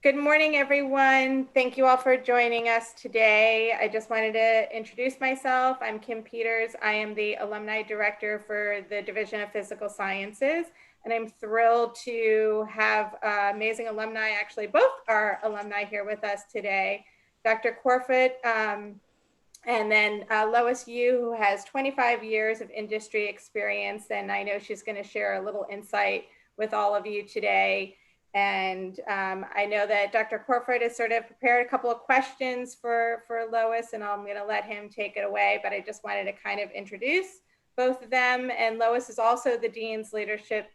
Good morning, everyone. Thank you all for joining us today. I just wanted to introduce myself. I'm Kim Peters. I am the Alumni Director for the Division of Physical Sciences, and I'm thrilled to have amazing alumni, actually both are alumni here with us today. Dr. Quarfoot, and then Lois Yu, who has 25 years of industry experience, and I know she's going to share a little insight with all of you today. And I know that Dr. Quarfoot has sort of prepared a couple of questions for Lois, and I'm going to let him take it away, but I just wanted to kind of introduce both of them. And Lois is also the Dean's Leadership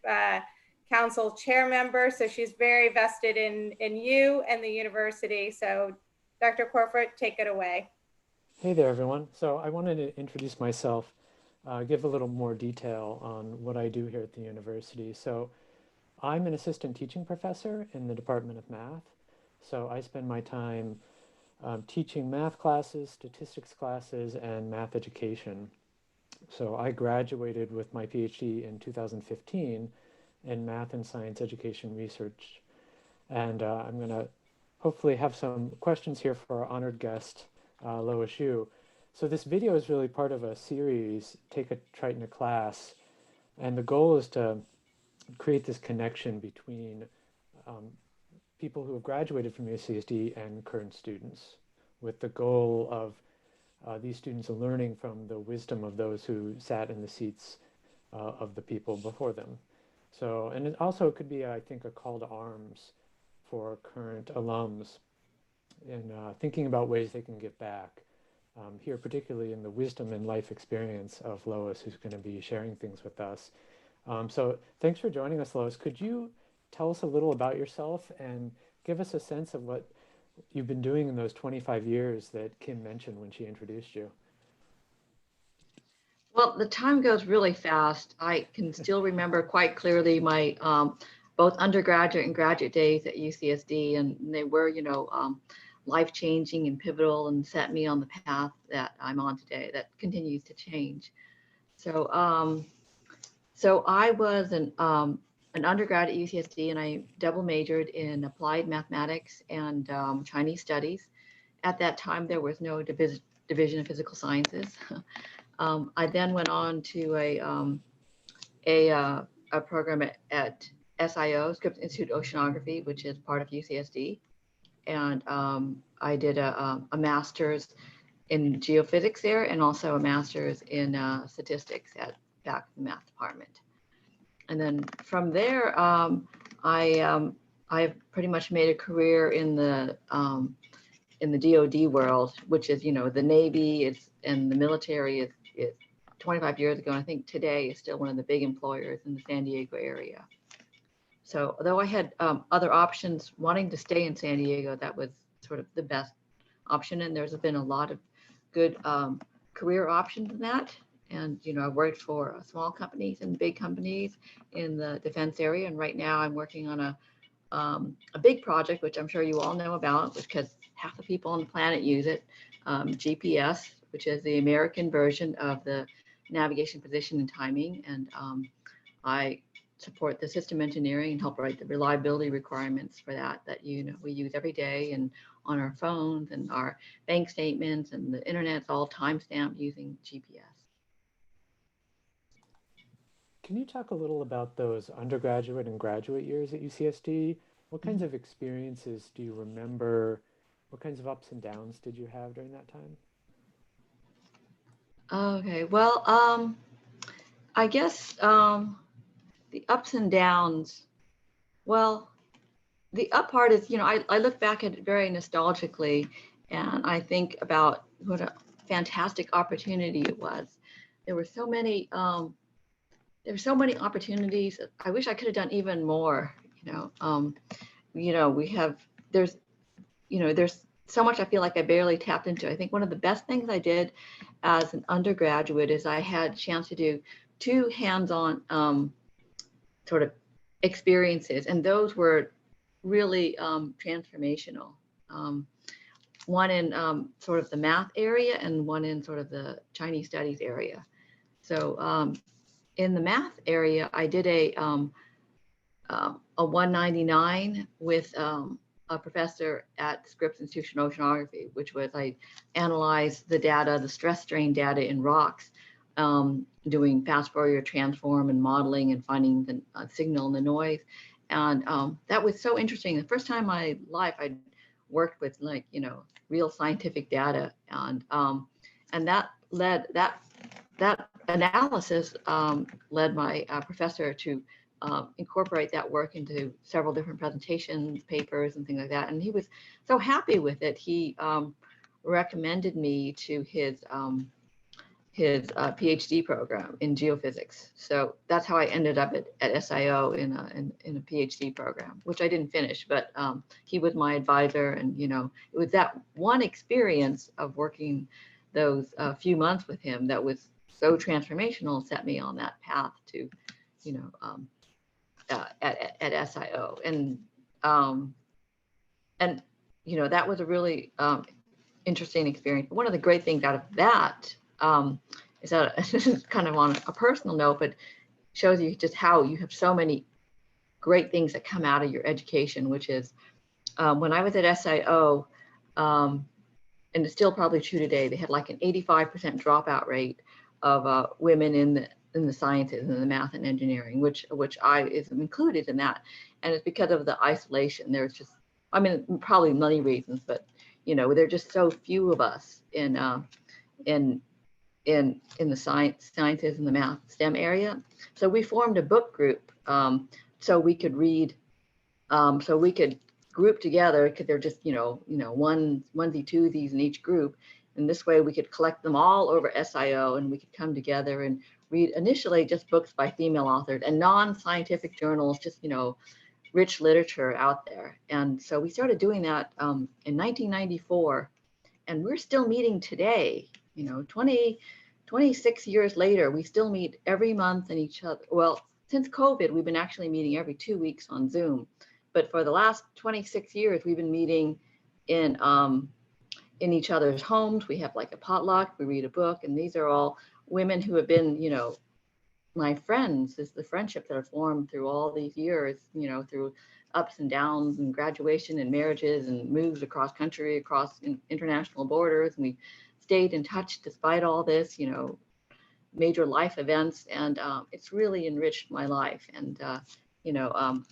Council chair member, so she's very vested in you and the university. So Dr. Quarfoot, take it away. Hey there, everyone. So I wanted to introduce myself, give a little more detail on what I do here at the university. So I'm an assistant teaching professor in the Department of Math. So I spend my time teaching math classes, statistics classes, and math education. So I graduated with my PhD in 2015 in math and science education research. And I'm going to hopefully have some questions here for our honored guest, Lois Yu. So this video is really part of a series, Take a Triton a Class, and the goal is to create this connection between people who have graduated from UCSD and current students, with the goal of these students learning from the wisdom of those who sat in the seats of the people before them. So, and it also could be, I think, a call to arms for current alums in thinking about ways they can give back. Here, particularly in the wisdom and life experience of Lois, who's going to be sharing things with us. So thanks for joining us, Lois. Could you tell us a little about yourself and give us a sense of what you've been doing in those 25 years that Kim mentioned when she introduced you? Well, the time goes really fast. I can still remember quite clearly my both undergraduate and graduate days at UCSD, and they were, life-changing and pivotal and set me on the path that I'm on today that continues to change. So, so I was an undergrad at UCSD, and I double majored in applied mathematics and Chinese studies. At that time, there was no division of physical sciences. I then went on to a program at SIO, Scripps Institute of Oceanography, which is part of UCSD. And I did a master's in geophysics there, and also a master's in statistics at back in the math department. And then from there, I've pretty much made a career in the DoD world, which is, the Navy and the military is 25 years ago. And I think today is still one of the big employers in the San Diego area. So although I had other options wanting to stay in San Diego, that was sort of the best option. And there's been a lot of good career options in that. And, I worked for small companies and big companies in the defense area. And right now I'm working on a big project, which I'm sure you all know about, because half the people on the planet use it, GPS, which is the American version of the navigation, position, and timing. And I support the system engineering and help write the reliability requirements for that we use every day and on our phones and our bank statements, and the internet's all timestamped using GPS. Can you talk a little about those undergraduate and graduate years at UCSD? What kinds of experiences do you remember? What kinds of ups and downs did you have during that time? Okay, well, I guess the ups and downs, well, the up part is, I look back at it very nostalgically, and I think about what a fantastic opportunity it was. There were so many opportunities. I wish I could have done even more. There's so much I feel like I barely tapped into. I think one of the best things I did as an undergraduate is I had a chance to do 2 hands-on sort of experiences, and those were really transformational. One in sort of the math area, and one in sort of the Chinese studies area. So in the math area, I did a 199 with a professor at Scripps Institution of Oceanography, which was I analyzed the data, the stress strain data in rocks, doing fast Fourier transform and modeling and finding the signal and the noise. And that was so interesting. The first time in my life I'd worked with like, real scientific data. And that led, that analysis led my professor to incorporate that work into several different presentations, papers, and things like that. And he was so happy with it. He recommended me to his PhD program in geophysics. So that's how I ended up at SIO in a PhD program, which I didn't finish, but he was my advisor. And, it was that one experience of working those few months with him that was so transformational, set me on that path to, at SIO. And that was a really interesting experience. But one of the great things out of that is that this is kind of on a personal note, but shows you just how you have so many great things that come out of your education, which is when I was at SIO, and it's still probably true today, they had like an 85% dropout rate of women in the sciences and the math and engineering, which I is included in that. And it's because of the isolation. There's just, probably many reasons, but there are just so few of us in the sciences and the math STEM area. So we formed a book group so we could read, so we could group together, because they're just onesie twosies in each group, and this way we could collect them all over SIO, and we could come together and read initially just books by female authors and non-scientific journals, just rich literature out there. And so we started doing that in 1994, and we're still meeting today. 26 years later, we still meet every month and each other. Well, since COVID, we've been actually meeting every 2 weeks on Zoom. But for the last 26 years, we've been meeting in each other's homes. We have like a potluck, we read a book, and these are all women who have been, my friends. Is the friendship that have formed through all these years, through ups and downs and graduation and marriages and moves across country, across international borders. And we stayed in touch despite all this, major life events. And it's really enriched my life. And,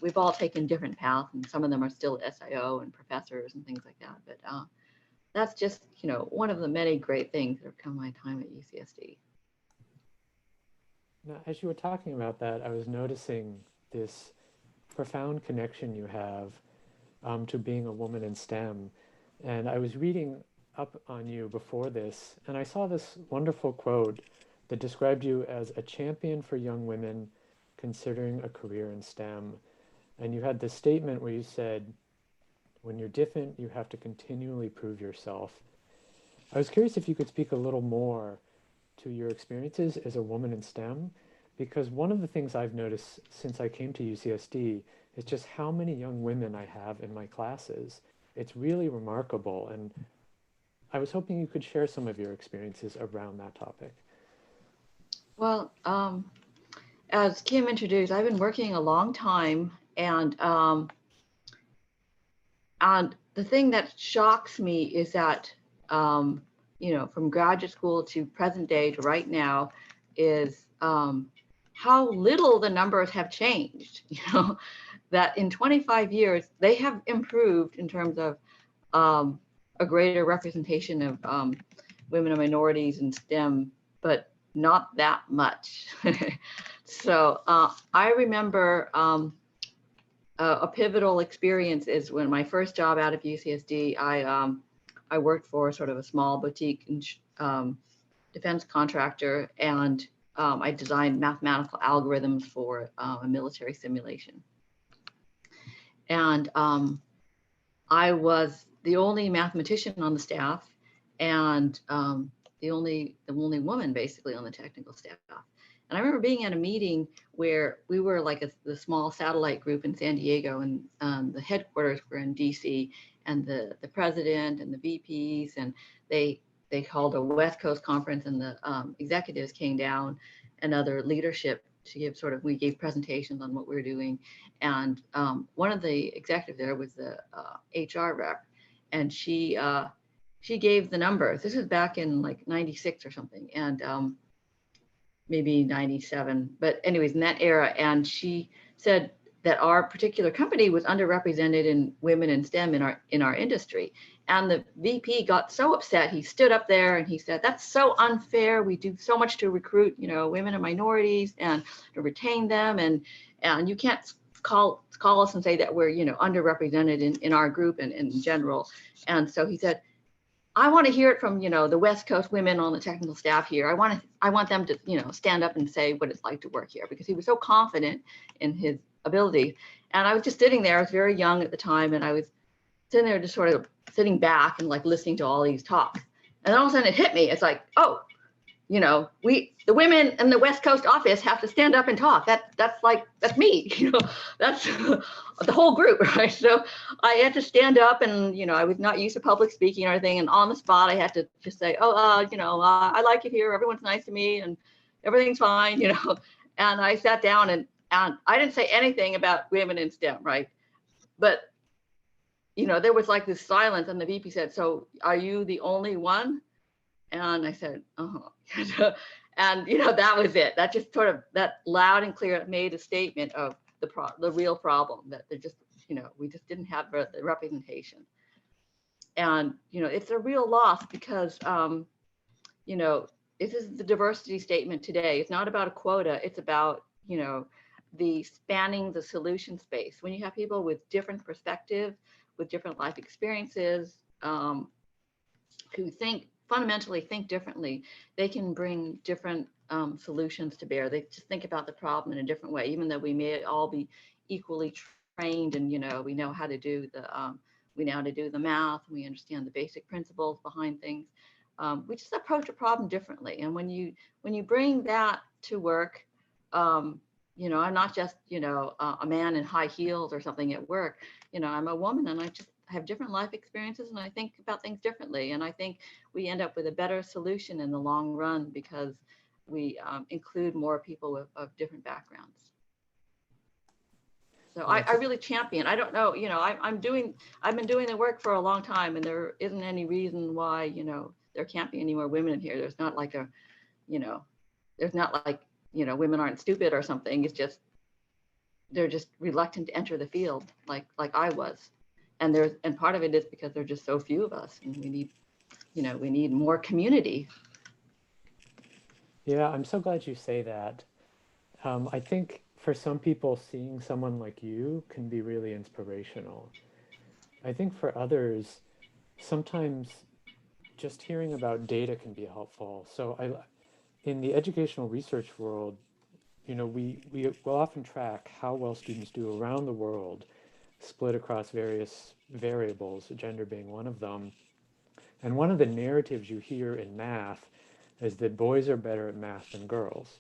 we've all taken different paths, and some of them are still SIO and professors and things like that. But that's just, one of the many great things that have come my time at UCSD. Now, as you were talking about that, I was noticing this profound connection you have to being a woman in STEM. And I was reading up on you before this, and I saw this wonderful quote that described you as a champion for young women considering a career in STEM. And you had this statement where you said, when you're different, you have to continually prove yourself. I was curious if you could speak a little more to your experiences as a woman in STEM, because one of the things I've noticed since I came to UCSD is just how many young women I have in my classes. It's really remarkable, and I was hoping you could share some of your experiences around that topic. Well, as Kim introduced, I've been working a long time, and the thing that shocks me is that from graduate school to present day to right now is how little the numbers have changed. That in 25 years they have improved in terms of a greater representation of women and minorities in STEM, but not that much. So I remember a pivotal experience is when my first job out of UCSD, I worked for sort of a small boutique defense contractor, and I designed mathematical algorithms for a military simulation. And I was the only mathematician on the staff, and the only woman basically on the technical staff. And I remember being at a meeting where we were like the small satellite group in San Diego, and the headquarters were in DC, and the president and the VPs, and they called a West Coast conference, and the executives came down, and other leadership we gave presentations on what we were doing. And one of the executives there was the HR rep, and she gave the numbers. This was back in like 96 or something, and maybe 97, but anyways, in that era. And she said that our particular company was underrepresented in women in STEM in our industry. And the VP got so upset, he stood up there and he said, "That's so unfair. We do so much to recruit, women and minorities and to retain them. And you can't call us and say that we're, underrepresented in our group and in general." And so he said, "I want to hear it from, the West Coast women on the technical staff here. I want them to, stand up and say what it's like to work here," because he was so confident in his ability. And I was just sitting there. I was very young at the time, and I was sitting there just sort of sitting back and like listening to all these talks. And then all of a sudden it hit me. It's like, oh, the women in the West Coast office have to stand up and talk. That's me, that's the whole group, right? So I had to stand up, and I was not used to public speaking or anything, and on the spot I had to just say, "Oh, I like it here. Everyone's nice to me, and everything's fine," And I sat down, and I didn't say anything about women in STEM, right? But there was like this silence, and the VP said, "So are you the only one?" And I said, "Uh-huh." And that was it. That just sort of, that loud and clear made a statement of the real problem, that they're just, we just didn't have the representation. And it's a real loss because this is the diversity statement today. It's not about a quota. It's about the spanning the solution space. When you have people with different perspectives, with different life experiences, who fundamentally think differently, they can bring different solutions to bear. They just think about the problem in a different way, even though we may all be equally trained, and we know how to do the math, and we understand the basic principles behind things. We just approach a problem differently. And when you bring that to work, I'm not just a man in high heels or something at work. I'm a woman, and I have different life experiences, and I think about things differently. And I think we end up with a better solution in the long run because we include more people of different backgrounds. So I really champion. I don't know, I've been doing the work for a long time, and there isn't any reason why, there can't be any more women in here. There's not like women aren't stupid or something. It's just, they're just reluctant to enter the field like I was. And part of it is because there are just so few of us, and we need more community. Yeah, I'm so glad you say that. I think for some people, seeing someone like you can be really inspirational. I think for others, sometimes just hearing about data can be helpful. So in the educational research world, we will often track how well students do around the world, split across various variables, gender being one of them. And one of the narratives you hear in math is that boys are better at math than girls.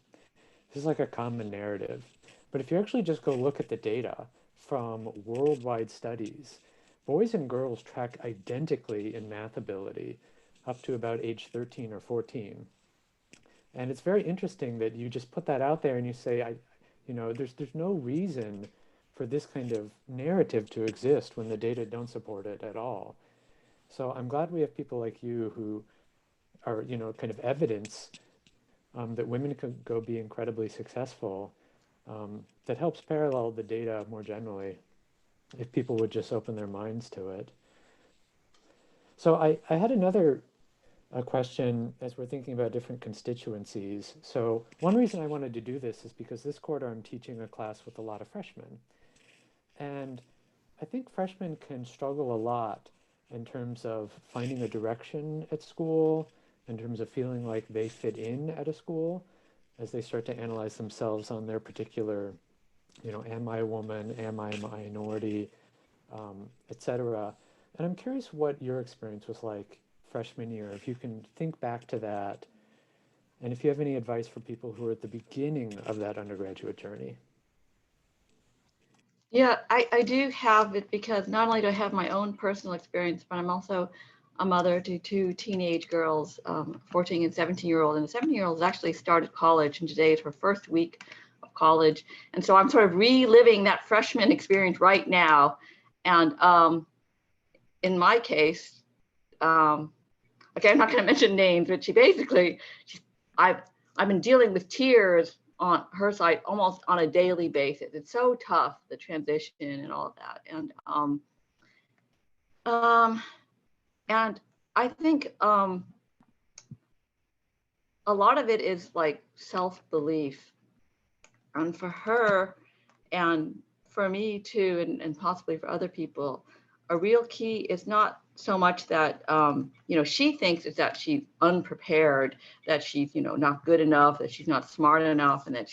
This is like a common narrative. But if you actually just go look at the data from worldwide studies, boys and girls track identically in math ability up to about age 13 or 14. And it's very interesting that you just put that out there and you say, there's no reason for this kind of narrative to exist when the data don't support it at all. So I'm glad we have people like you who are, kind of evidence that women can go be incredibly successful. That helps parallel the data more generally, if people would just open their minds to it. So I had another question as we're thinking about different constituencies. So one reason I wanted to do this is because this quarter I'm teaching a class with a lot of freshmen. And I think freshmen can struggle a lot in terms of finding a direction at school, in terms of feeling like they fit in at a school, as they start to analyze themselves on their particular, am I a woman, am I a minority, et cetera. And I'm curious what your experience was like freshman year, if you can think back to that, and if you have any advice for people who are at the beginning of that undergraduate journey. Yeah, I do have it, because not only do I have my own personal experience, but I'm also a mother to two teenage girls, 14 and 17-year-old. And the 17-year-old has actually started college, and today is her first week college. And so I'm sort of reliving that freshman experience right now. And in my case, okay, I'm not going to mention names, but I've been dealing with tears on her side almost on a daily basis. It's so tough, the transition and all of that. And I think a lot of it is like self-belief. And for her and for me too, and possibly for other people, a real key is not so much that, she thinks is that she's unprepared, that she's, not good enough, that she's not smart enough, and and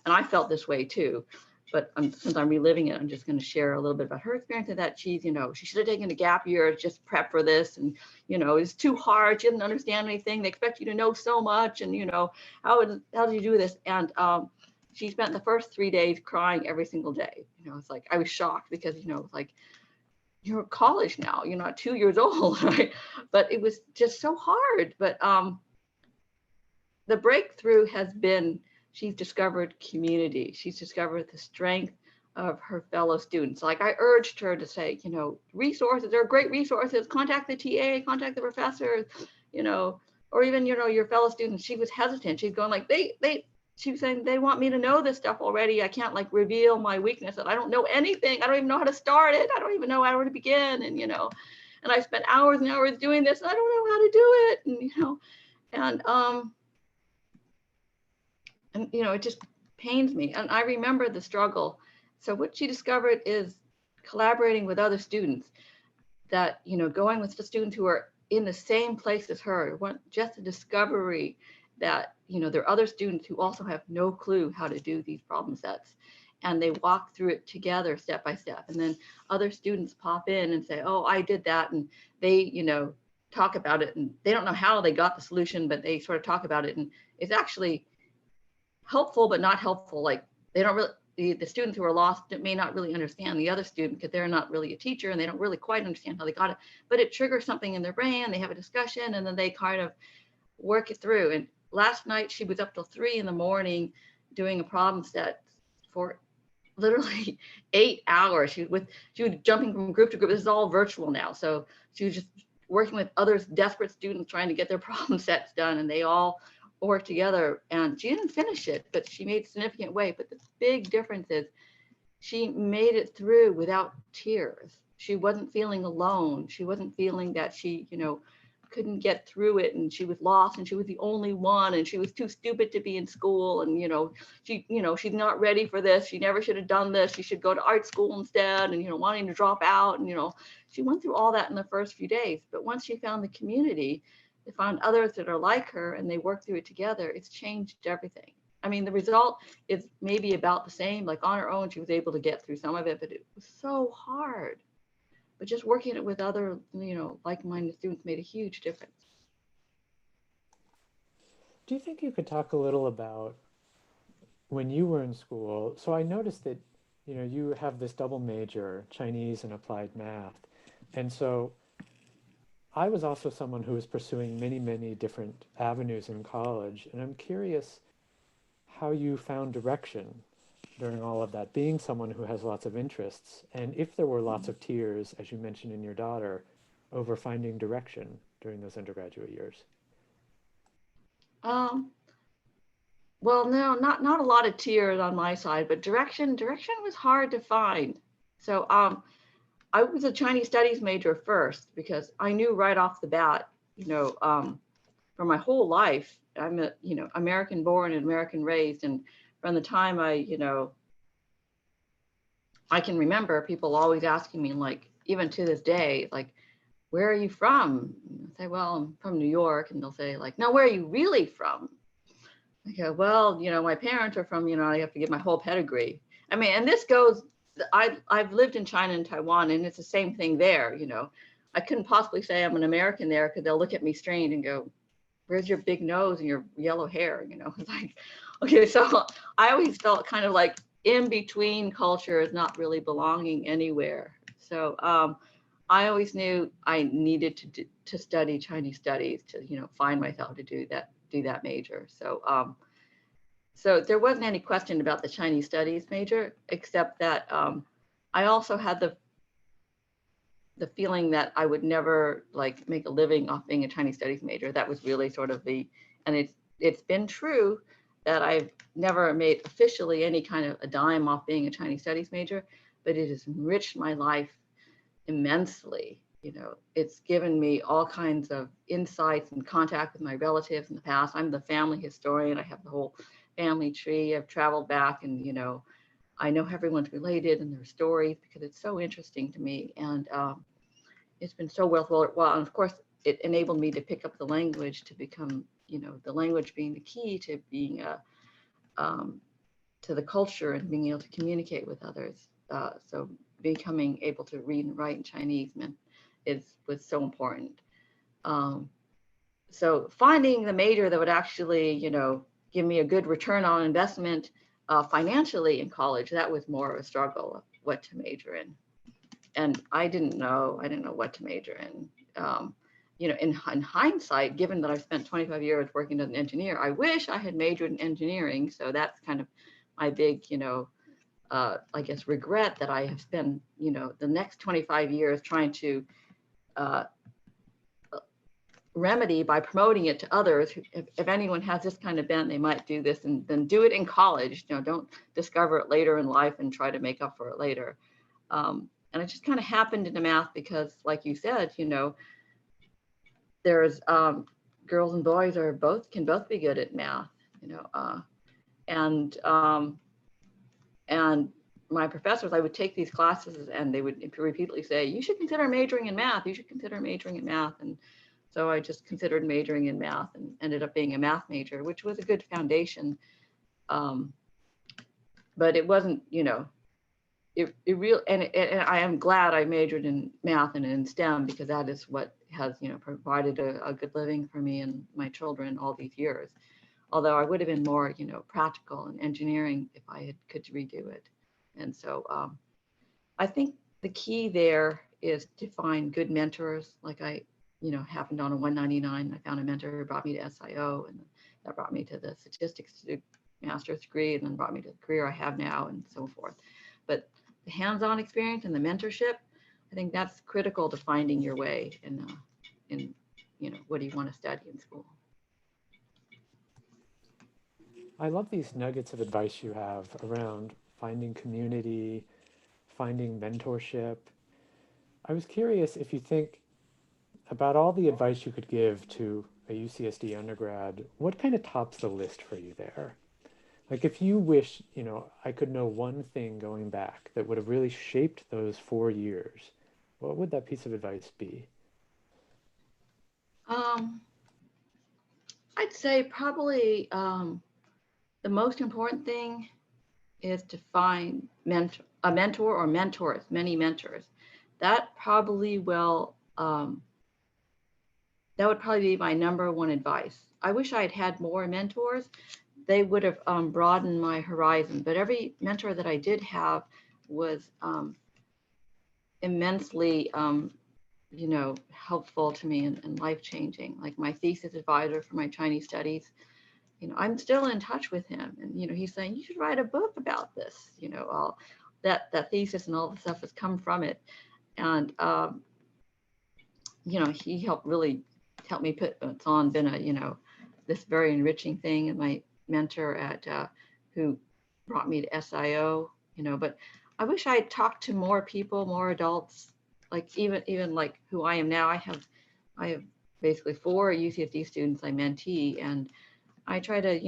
I felt this way too. But since I'm reliving it, I'm just going to share a little bit about her experience of that. She should have taken a gap year, just prep for this. And, it's too hard. She doesn't understand anything. They expect you to know so much. And, how do you do this? And she spent the first 3 days crying every single day. It's like, I was shocked because, like, you're in college now, you're not 2 years old, right? But it was just so hard. But the breakthrough has been, she's discovered community. She's discovered the strength of her fellow students. Like I urged her to say, resources, there are great resources, contact the TA, contact the professors, or even, your fellow students. She was hesitant. She's going like, she was saying, they want me to know this stuff already. I can't like reveal my weakness, and I don't know anything. I don't even know how to start it. I don't even know how to begin. And, and I spent hours and hours doing this, and I don't know how to do it. And, it just pains me. And I remember the struggle. So what she discovered is collaborating with other students, that, going with the students who are in the same place as her, just a discovery that, there are other students who also have no clue how to do these problem sets, and they walk through it together step by step. And then other students pop in and say, oh, I did that. And they, talk about it, and they don't know how they got the solution, but they sort of talk about it. And it's actually helpful, but not helpful. Like they don't really, the students who are lost may not really understand the other student because they're not really a teacher and they don't really quite understand how they got it, but it triggers something in their brain. They have a discussion and then they kind of work it through. And last night she was up till 3 a.m. doing a problem set for literally 8 hours. She was jumping from group to group. This is all virtual now. So she was just working with others, desperate students trying to get their problem sets done, and they all worked together. And she didn't finish it, but she made significant way. But the big difference is she made it through without tears. She wasn't feeling alone. She wasn't feeling that she, couldn't get through it, and she was lost, and she was the only one, and she was too stupid to be in school, and she's not ready for this. She never should have done this. She should go to art school instead, and wanting to drop out, and she went through all that in the first few days. But once she found the community, they found others that are like her, and they worked through it together. It's changed everything. I mean, the result is maybe about the same. Like on her own, she was able to get through some of it, but it was so hard. But just working it with other, like-minded students made a huge difference. Do you think you could talk a little about when you were in school? So I noticed that, you have this double major, Chinese and applied math. And so I was also someone who was pursuing many, many different avenues in college. And I'm curious how you found direction during all of that, being someone who has lots of interests, and if there were lots of tears, as you mentioned in your daughter, over finding direction during those undergraduate years. Well, no, not a lot of tears on my side, but direction was hard to find. So I was a Chinese studies major first because I knew right off the bat, for my whole life, I'm a, American born and American raised, and from the time I can remember people always asking me, like, even to this day, like, where are you from? I say, well, I'm from New York. And they'll say, like, no, where are you really from? I go, well, my parents are from, I have to give my whole pedigree. I mean, and this goes, I've lived in China and Taiwan, and it's the same thing there. I couldn't possibly say I'm an American there because they'll look at me strange and go, where's your big nose and your yellow hair? It's like, okay, so I always felt kind of like in between cultures, not really belonging anywhere. So I always knew I needed to study Chinese studies to, find myself to do that major. So So there wasn't any question about the Chinese studies major, except that I also had the feeling that I would never like make a living off being a Chinese studies major. That was really sort of and it's been true that I've never made officially any kind of a dime off being a Chinese studies major, but it has enriched my life immensely. It's given me all kinds of insights and contact with my relatives in the past. I'm the family historian. I have the whole family tree. I've traveled back and, I know everyone's related and their stories because it's so interesting to me. And it's been so worthwhile. And of course, it enabled me to pick up the language to become, the language being the key to being to the culture and being able to communicate with others. So becoming able to read and write in Chinese was so important. So finding the major that would actually, give me a good return on investment financially in college, that was more of a struggle of what to major in. And I didn't know what to major in. In hindsight, given that I've spent 25 years working as an engineer, I wish I had majored in engineering. So that's kind of my big, I guess, regret that I have spent, the next 25 years trying to remedy by promoting it to others. If anyone has this kind of bent, they might do this, and then do it in college. Don't discover it later in life and try to make up for it later. And it just kind of happened in the math because, like you said, there's girls and boys can both be good at math, and my professors, I would take these classes and they would repeatedly say, you should consider majoring in math. You should consider majoring in math. And so I just considered majoring in math and ended up being a math major, which was a good foundation. But it wasn't, it real, and I am glad I majored in math and in STEM because that is what has, provided a good living for me and my children all these years. Although I would have been more, practical and engineering if I could redo it. And so I think the key there is to find good mentors. Like I, happened on a 199. I found a mentor who brought me to SIO, and that brought me to the statistics master's degree, and then brought me to the career I have now, and so forth. But the hands-on experience and the mentorship, I think that's critical to finding your way in what do you want to study in school. I love these nuggets of advice you have around finding community, finding mentorship. I was curious if you think about all the advice you could give to a UCSD undergrad, what kind of tops the list for you there? Like if you wish, I could know one thing going back that would have really shaped those 4 years, what would that piece of advice be? I'd say probably the most important thing is to find a mentor or mentors, many mentors. That would probably be my number one advice. I wish I'd had more mentors. They would have broadened my horizon, but every mentor that I did have was immensely, helpful to me and life-changing. Like my thesis advisor for my Chinese studies, I'm still in touch with him, and he's saying you should write a book about this. All that thesis and all the stuff has come from it, and he helped me put it's on been a this very enriching thing. And my mentor at who brought me to SIO, but I wish I had talked to more people, more adults, like even like who I am now. I have basically 4 UCSD students I mentee, and I try to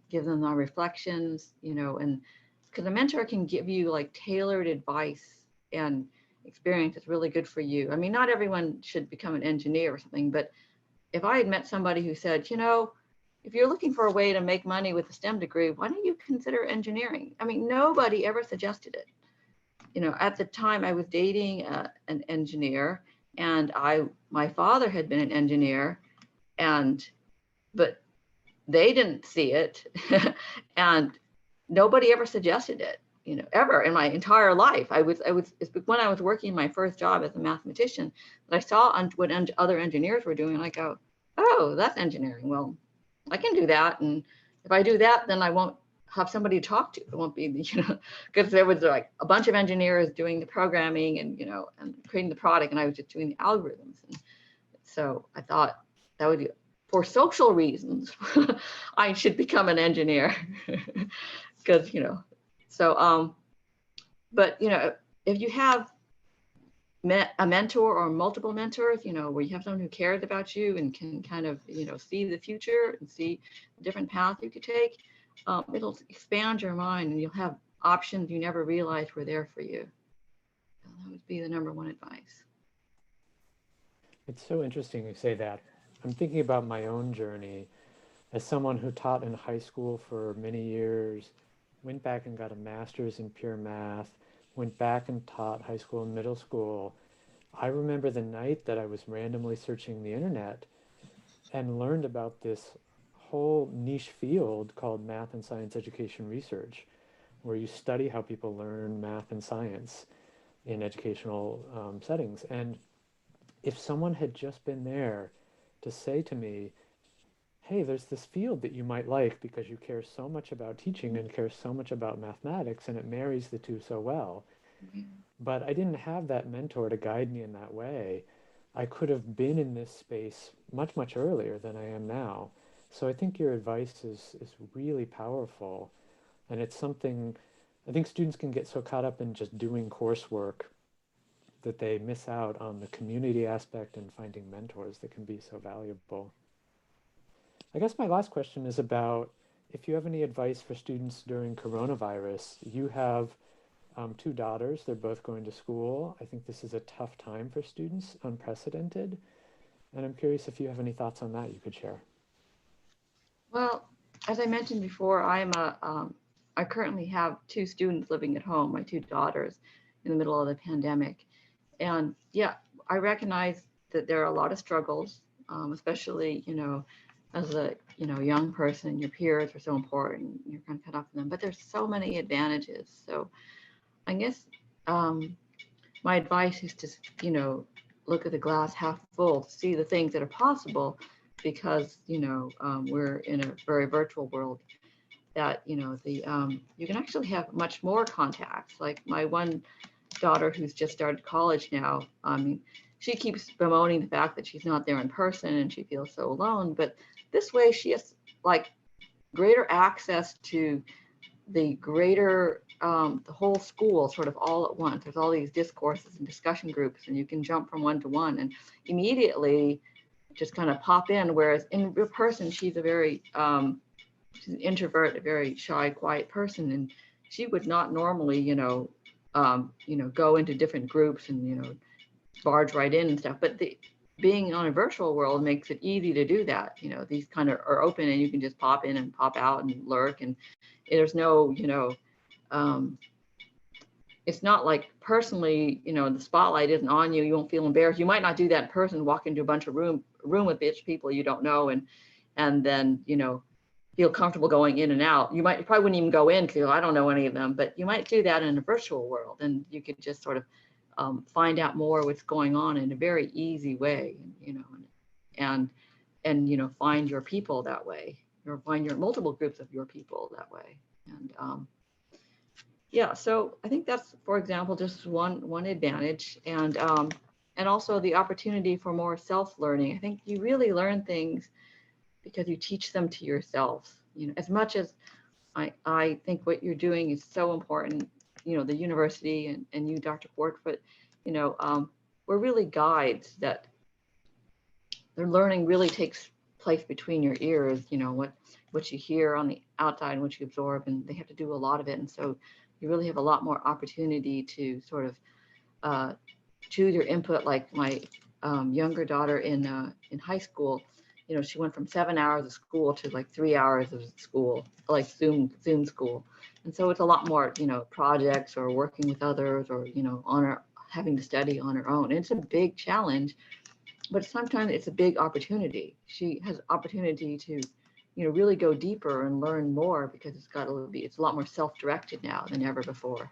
give them my reflections, and because a mentor can give you like tailored advice and experience that's really good for you. I mean, not everyone should become an engineer or something, but if I had met somebody who said, if you're looking for a way to make money with a STEM degree, why don't you consider engineering? I mean, nobody ever suggested it. At the time I was dating an engineer, and my father had been an engineer, but they didn't see it, and nobody ever suggested it, ever in my entire life. It's when I was working my first job as a mathematician that I saw what other engineers were doing, and I go, oh, that's engineering. Well, I can do that. And if I do that, then I won't have somebody to talk to. It won't be, because there was like a bunch of engineers doing the programming and, and creating the product, and I was just doing the algorithms. And so I thought that would be, for social reasons, I should become an engineer. Because, but, if you have a mentor or multiple mentors, where you have someone who cares about you and can kind of, see the future and see the different paths you could take, it'll expand your mind and you'll have options you never realized were there for you. So that would be the number one advice. It's so interesting you say that. I'm thinking about my own journey as someone who taught in high school for many years, went back and got a master's in pure math, went back and taught high school and middle school. I remember the night that I was randomly searching the internet and learned about this whole niche field called math and science education research, where you study how people learn math and science in educational settings. And if someone had just been there to say to me, hey, there's this field that you might like because you care so much about teaching and care so much about mathematics, and it marries the two so well. But I didn't have that mentor to guide me in that way. I could have been in this space much, much earlier than I am now. So I think your advice is really powerful. And it's something, I think students can get so caught up in just doing coursework that they miss out on the community aspect and finding mentors that can be so valuable. I guess my last question is about if you have any advice for students during coronavirus. You have two daughters, they're both going to school. I think this is a tough time for students, unprecedented. And I'm curious if you have any thoughts on that you could share. Well, as I mentioned before, I currently have two students living at home, my two daughters, in the middle of the pandemic. And yeah, I recognize that there are a lot of struggles, especially, as a young person, your peers are so important. You're kind of cut off from them, but there's so many advantages. So I guess my advice is to look at the glass half full, to see the things that are possible, because we're in a very virtual world. That you can actually have much more contacts. Like my one daughter who's just started college now, she keeps bemoaning the fact that she's not there in person and she feels so alone. But this way she has like greater access to the greater, the whole school sort of all at once. There's all these discourses and discussion groups, and you can jump from one to one and immediately just kind of pop in. Whereas in real person, she's a very, she's an introvert, a very shy, quiet person, and she would not normally, go into different groups and barge right in and stuff. But being on a virtual world makes it easy to do that. These kind of are open, and you can just pop in and pop out and lurk, and there's no, it's not like personally, the spotlight isn't on you. You won't feel embarrassed. You might not do that in person, walk into a bunch of room with people you don't know, and then feel comfortable going in and out. You probably wouldn't even go in because I don't know any of them, but you might do that in a virtual world, and you could just sort of find out more what's going on in a very easy way, and find your people that way, or find your multiple groups of your people that way. And yeah, so I think that's, for example, just one advantage, and also the opportunity for more self-learning. I think you really learn things because you teach them to yourself. As much as I think what you're doing is so important, the university and you, Dr. Quarfoot, we're really guides that their learning really takes place between your ears, what you hear on the outside and what you absorb, and they have to do a lot of it. And so you really have a lot more opportunity to sort of choose your input. Like my younger daughter in high school, she went from 7 hours of school to like 3 hours of school, like Zoom school. And so it's a lot more, projects or working with others, or, having to study on her own. And it's a big challenge, but sometimes it's a big opportunity. She has opportunity to, really go deeper and learn more, because it's a lot more self-directed now than ever before.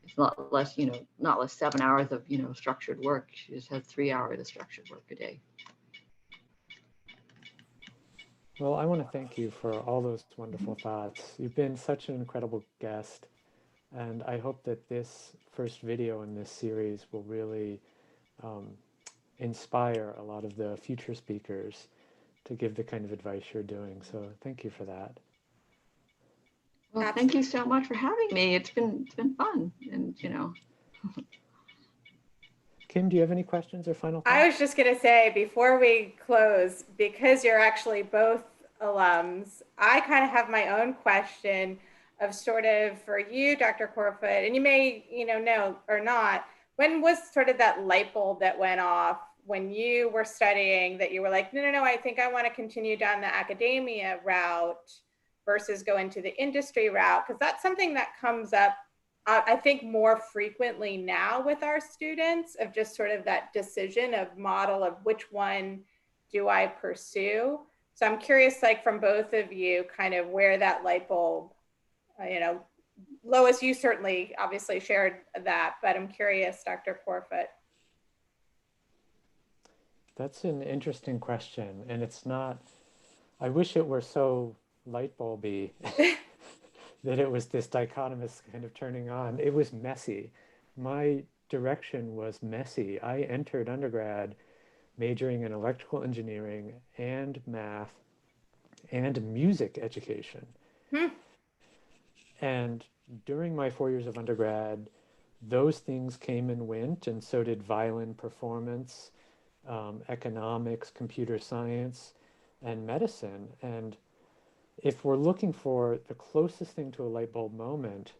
It's not less 7 hours of, structured work. She just has 3 hours of structured work a day. Well, I want to thank you for all those wonderful thoughts. You've been such an incredible guest, and I hope that this first video in this series will really um, inspire a lot of the future speakers to give the kind of advice you're doing. So thank you for that. Well, thank Absolutely. you so much for having me. It's been fun, and Kim, do you have any questions or final I thoughts? was just going to say before we close, because you're actually both alums, I kind of have my own question of sort of for you, Dr. Quarfoot, and you may, know or not, when was sort of that light bulb that went off when you were studying that you were like, no, no, no, I think I want to continue down the academia route versus go into the industry route? Because that's something that comes up I think more frequently now with our students of just sort of that decision of model of which one do I pursue. So I'm curious, like from both of you, kind of where that light bulb, Lois, you certainly obviously shared that, but I'm curious, Dr. Corfoot. That's an interesting question, and it's not, I wish it were so light bulby that it was this dichotomous kind of turning on. It was messy. My direction was messy. I entered undergrad majoring in electrical engineering and math and music education. Hmm. And during my 4 years of undergrad, those things came and went, and so did violin performance, economics, computer science, and medicine. And if we're looking for the closest thing to a light bulb moment,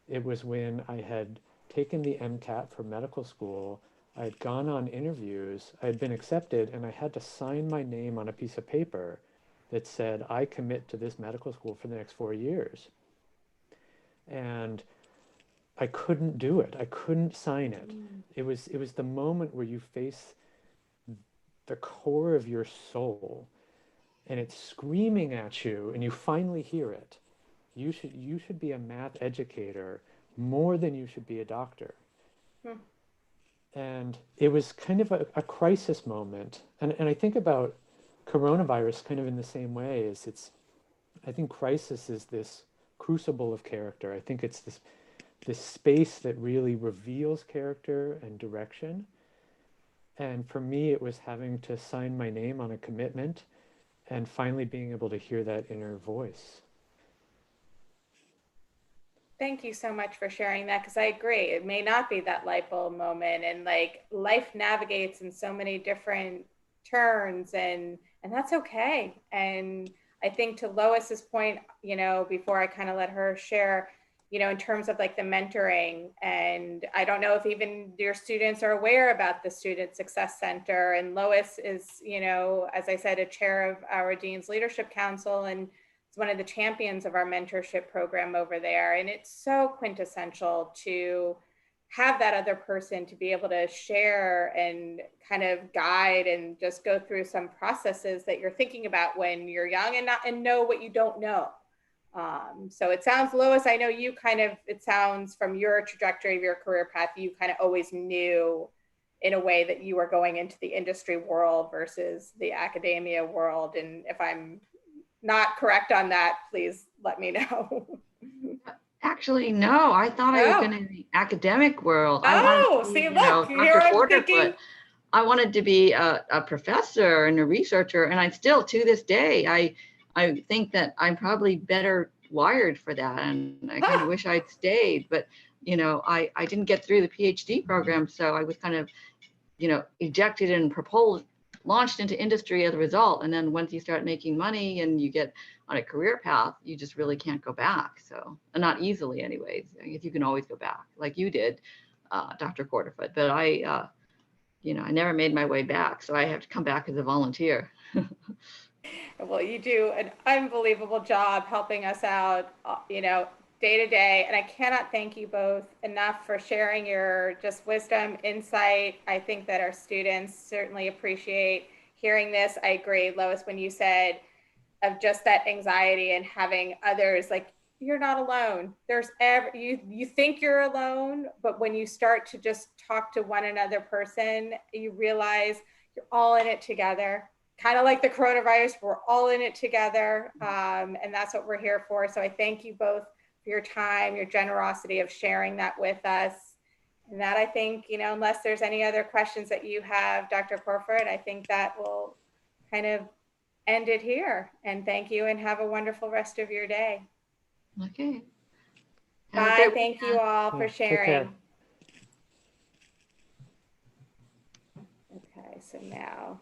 it was when I had taken the MCAT for medical school. I had gone on interviews, I had been accepted, and I had to sign my name on a piece of paper that said, I commit to this medical school for the next 4 years. And I couldn't do it. I couldn't sign it. It was the moment where you face the core of your soul and it's screaming at you and you finally hear it. You should be a math educator more than you should be a doctor. Hmm. And it was kind of a crisis moment. And I think about coronavirus kind of in the same way as I think crisis is this crucible of character. I think it's this space that really reveals character and direction. And for me, it was having to sign my name on a commitment and finally being able to hear that inner voice. Thank you so much for sharing that because I agree. It may not be that light bulb moment, and like life navigates in so many different turns, and that's okay. And I think to Lois's point, before I kind of let her share, in terms of like the mentoring, and I don't know if even your students are aware about the Student Success Center. And Lois is, as I said, a chair of our Dean's Leadership Council, and one of the champions of our mentorship program over there. And it's so quintessential to have that other person to be able to share and kind of guide and just go through some processes that you're thinking about when you're young and know what you don't know. So it sounds, Lois, I know you kind of, it sounds from your trajectory of your career path, you kind of always knew in a way that you were going into the industry world versus the academia world. And if I'm not correct on that, please let me know. actually, no, I thought I was Oh, going to the academic world. I wanted to oh, be, see, look, here Dr. I'm Porterfoot. thinking, I wanted to be a professor and a researcher, and I still, to this day, I think that I'm probably better wired for that, and I kind of huh, wish I'd stayed, but I didn't get through the PhD program, so I was kind of ejected and launched into industry as a result. And then once you start making money and you get on a career path, you just really can't go back. So, not easily, anyways. I guess you can always go back, like you did, Dr. Quarterfoot. But I never made my way back, so I have to come back as a volunteer. well, you do an unbelievable job helping us out, day to day. And I cannot thank you both enough for sharing your just wisdom, insight. I think that our students certainly appreciate hearing this. I agree, Lois, when you said of just that anxiety and having others like you're not alone. You think you're alone, but when you start to just talk to one another person, you realize you're all in it together. kind of like the coronavirus, we're all in it together. And that's what we're here for. So I thank you both for your time, your generosity of sharing that with us. And that, I think, unless there's any other questions that you have, Dr. Quarfoot, I think that will kind of end it here. And thank you, and have a wonderful rest of your day. Okay. Have a Bye. great Thank you weekend. all for Take care. sharing. Okay, so now.